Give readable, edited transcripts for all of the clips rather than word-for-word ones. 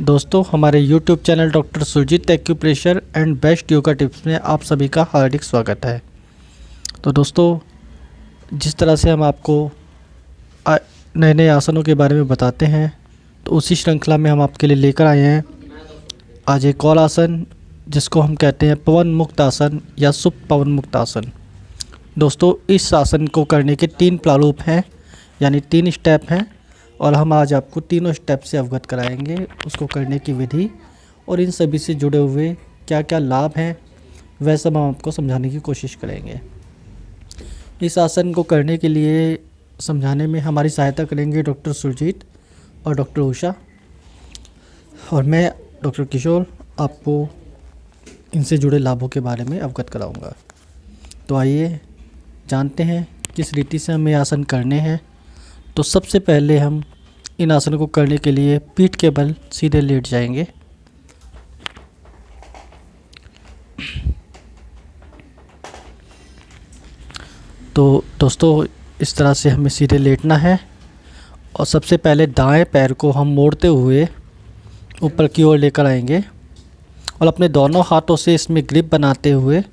दोस्तों, हमारे YouTube channel doctor Surjit acupressure and best yoga tips में आप सभी का हार्दिक स्वागत है। तो दोस्तों, जिस तरह से हम आपको नए नए आसनों के बारे में बताते हैं, तो उसी श्रृंखला में हम आपके लिए लेकर आए हैं आज एक और आसन, जिसको हम कहते हैं पवन मुक्त आसन या सुप्त पवन मुक्त आसन। दोस्तों, इस आसन को करने के 3 प्रारूप हैं, यानी 3 स्टेप हैं, और हम आज आपको तीनों स्टेप से अवगत कराएंगे, उसको करने की विधि और इन सभी से जुड़े हुए क्या क्या लाभ हैं, वह सब हम आपको समझाने की कोशिश करेंगे। इस आसन को करने के लिए समझाने में हमारी सहायता करेंगे डॉक्टर सुरजीत और डॉक्टर उषा, और मैं डॉक्टर किशोर आपको इनसे जुड़े लाभों के बारे में अवगत कराऊंगा। तो आइए जानते हैं किस रीति से हमें आसन करने हैं। तो सबसे पहले हम इन आसनों को करने के लिए पीठ के बल सीधे लेट जाएंगे। तो दोस्तों, इस तरह से हमें सीधे लेटना है, और सबसे पहले दाएं पैर को हम मोड़ते हुए ऊपर की ओर लेकर आएंगे और अपने दोनों हाथों से इसमें ग्रिप बनाते हुए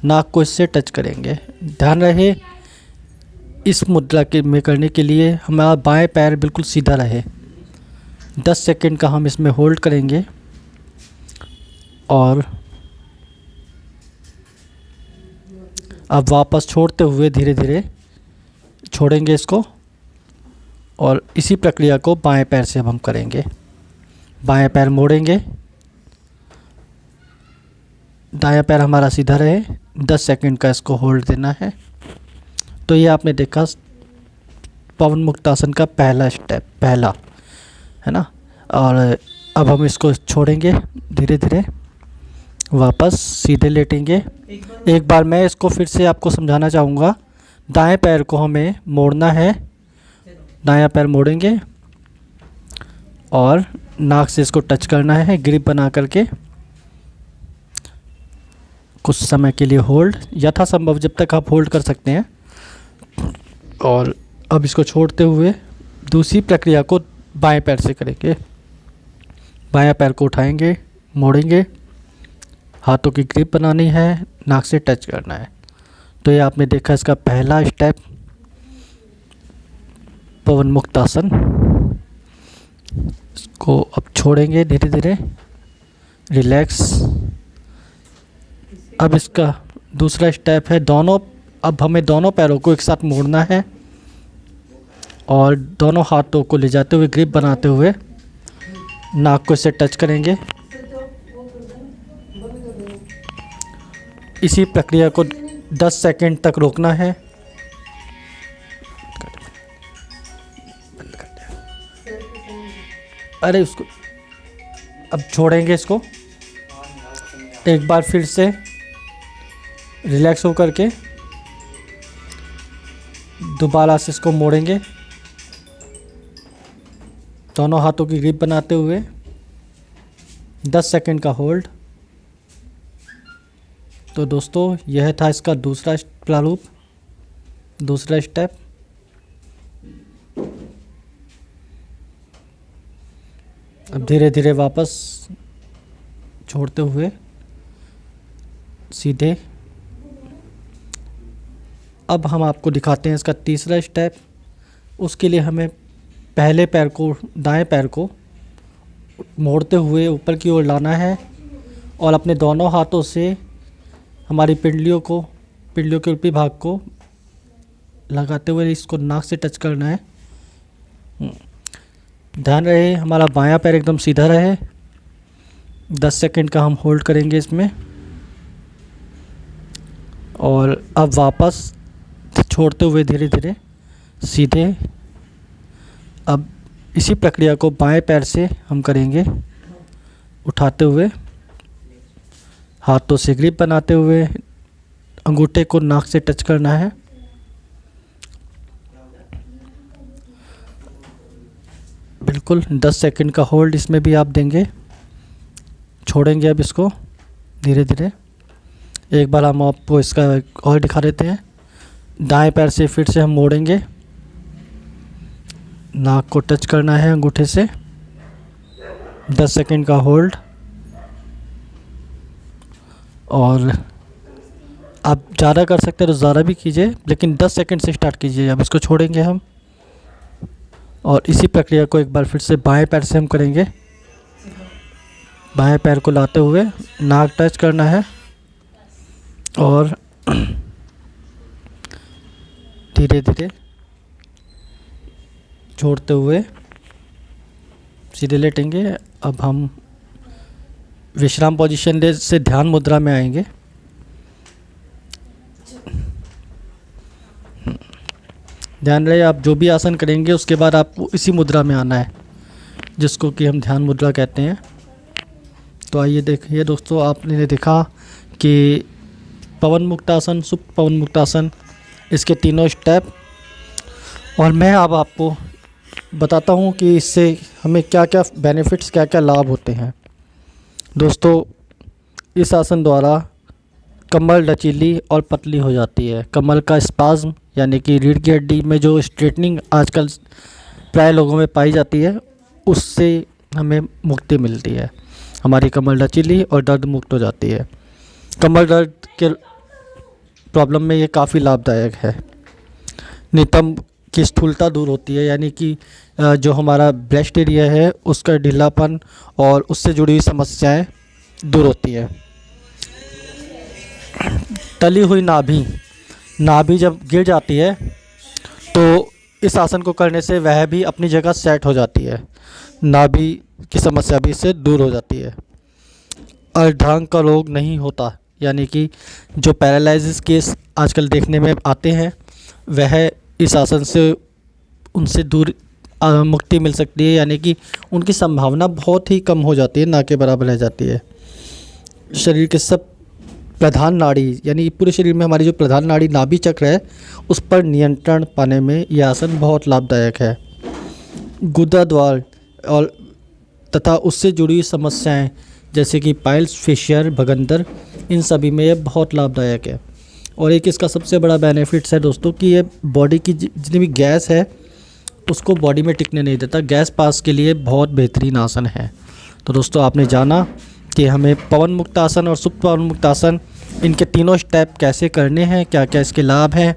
नाक को इससे टच करेंगे। ध्यान रहे, इस मुद्रा के में करने के लिए हमारा बाएं पैर बिल्कुल सीधा रहे। 10 सेकंड का हम इसमें होल्ड करेंगे और अब वापस छोड़ते हुए धीरे धीरे छोड़ेंगे इसको, और इसी प्रक्रिया को बाएं पैर से हम करेंगे। बाएं पैर मोड़ेंगे, दायां पैर हमारा सीधा रहे, 10 सेकंड का इसको होल्ड देना है। तो ये आपने देखा पवन मुक्त आसन का पहला स्टेप, पहला है ना। और अब हम इसको छोड़ेंगे, धीरे धीरे वापस सीधे लेटेंगे। एक बार मैं इसको फिर से आपको समझाना चाहूँगा। दाएं पैर को हमें मोड़ना है, दायां पैर मोड़ेंगे और नाक से इसको टच करना है ग्रिप बना करके। कुछ समय के लिए होल्ड, यथासंभव जब तक आप होल्ड कर सकते हैं। और अब इसको छोड़ते हुए दूसरी प्रक्रिया को बाएं पैर से करेंगे। बाएं पैर को उठाएंगे, मोड़ेंगे, हाथों की ग्रिप बनानी है, नाक से टच करना है। तो ये आपने देखा इसका पहला स्टेप, पवन मुक्त आसन। इसको अब छोड़ेंगे धीरे धीरे, रिलैक्स। अब इसका दूसरा स्टेप है अब हमें दोनों पैरों को एक साथ मोड़ना है और दोनों हाथों को ले जाते हुए ग्रिप बनाते हुए नाक को इससे टच करेंगे। इसी प्रक्रिया को 10 सेकंड तक रोकना है। अरे उसको अब छोड़ेंगे, इसको एक बार फिर से रिलैक्स हो करके दोबारा से इसको मोड़ेंगे, दोनों हाथों की ग्रिप बनाते हुए 10 सेकंड का होल्ड। तो दोस्तों, यह था इसका दूसरा प्रारूप, दूसरा स्टेप। अब धीरे धीरे वापस छोड़ते हुए सीधे। अब हम आपको दिखाते हैं इसका तीसरा स्टेप। उसके लिए हमें पहले पैर को, दाएं पैर को मोड़ते हुए ऊपर की ओर लाना है और अपने दोनों हाथों से हमारी पिंडलियों के ऊपरी भाग को लगाते हुए इसको नाक से टच करना है। ध्यान रहे, हमारा बायां पैर एकदम सीधा रहे। 10 सेकंड का हम होल्ड करेंगे इसमें, और अब वापस छोड़ते हुए धीरे धीरे सीधे। अब इसी प्रक्रिया को बाएं पैर से हम करेंगे, उठाते हुए, हाथों से ग्रिप बनाते हुए अंगूठे को नाक से टच करना है। बिल्कुल 10 सेकंड का होल्ड इसमें भी आप देंगे। छोड़ेंगे अब इसको धीरे धीरे। एक बार हम आपको इसका और दिखा देते हैं। दाएं पैर से फिर से हम मोड़ेंगे, नाक को टच करना है अंगूठे से, 10 सेकंड का होल्ड। और आप ज़्यादा कर सकते हैं तो ज़्यादा भी कीजिए, लेकिन 10 सेकंड से स्टार्ट कीजिए। अब इसको छोड़ेंगे हम, और इसी प्रक्रिया को एक बार फिर से बाएं पैर से हम करेंगे। बाएं पैर को लाते हुए नाक टच करना है और धीरे धीरे छोड़ते हुए सीधे लेटेंगे। अब हम विश्राम पोजीशन से ध्यान मुद्रा में आएंगे। ध्यान रहे, आप जो भी आसन करेंगे उसके बाद आपको इसी मुद्रा में आना है, जिसको कि हम ध्यान मुद्रा कहते हैं। तो आइए देखिए दोस्तों, आपने देखा कि पवन मुक्तासन, सुप्त पवन मुक्तासन, इसके तीनों स्टेप, और मैं अब आपको बताता हूँ कि इससे हमें क्या क्या बेनिफिट्स, क्या क्या लाभ होते हैं। दोस्तों, इस आसन द्वारा कमर लचीली और पतली हो जाती है। कमर का स्पाज्म यानी कि रीढ़ की हड्डी में जो स्ट्रेटनिंग आजकल प्राय लोगों में पाई जाती है, उससे हमें मुक्ति मिलती है। हमारी कमर लचीली और दर्द मुक्त हो जाती है। कमर दर्द के प्रॉब्लम में ये काफ़ी लाभदायक है। नितंब की स्थूलता दूर होती है, यानी कि जो हमारा ब्रेस्ट एरिया है उसका ढीलापन और उससे जुड़ी हुई समस्याएं दूर होती है। तली हुई नाभि जब गिर जाती है तो इस आसन को करने से वह भी अपनी जगह सेट हो जाती है। नाभि की समस्या भी इससे दूर हो जाती है। अर्धांग का रोग नहीं होता, यानी कि जो पैरालिसिस केस आजकल देखने में आते हैं, वह इस आसन से उनसे दूर मुक्ति मिल सकती है, यानी कि उनकी संभावना बहुत ही कम हो जाती है, ना के बराबर रह जाती है। शरीर के सब प्रधान नाड़ी, यानी पूरे शरीर में हमारी जो प्रधान नाड़ी नाभि चक्र है, उस पर नियंत्रण पाने में यह आसन बहुत लाभदायक है। गुदा द्वार और तथा उससे जुड़ी हुई समस्याएं जैसे कि पाइल्स, फिशर, भगंदर, इन सभी में यह बहुत लाभदायक है। और एक इसका सबसे बड़ा बेनिफिट्स है दोस्तों कि ये बॉडी की जितनी भी गैस है उसको बॉडी में टिकने नहीं देता। गैस पास के लिए बहुत बेहतरीन आसन है। तो दोस्तों, आपने जाना कि हमें पवन मुक्तासन और सुप्त पवन मुक्तासन, इनके तीनों स्टेप कैसे करने हैं, क्या क्या इसके लाभ हैं।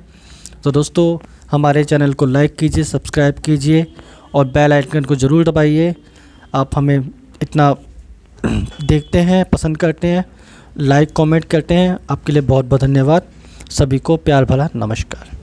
तो दोस्तों, हमारे चैनल को लाइक कीजिए, सब्सक्राइब कीजिए और बेल आइकन को ज़रूर दबाइए। आप हमें इतना देखते हैं, पसंद करते हैं, लाइक कमेंट करते हैं, आपके लिए बहुत बहुत धन्यवाद। सभी को प्यार भरा नमस्कार।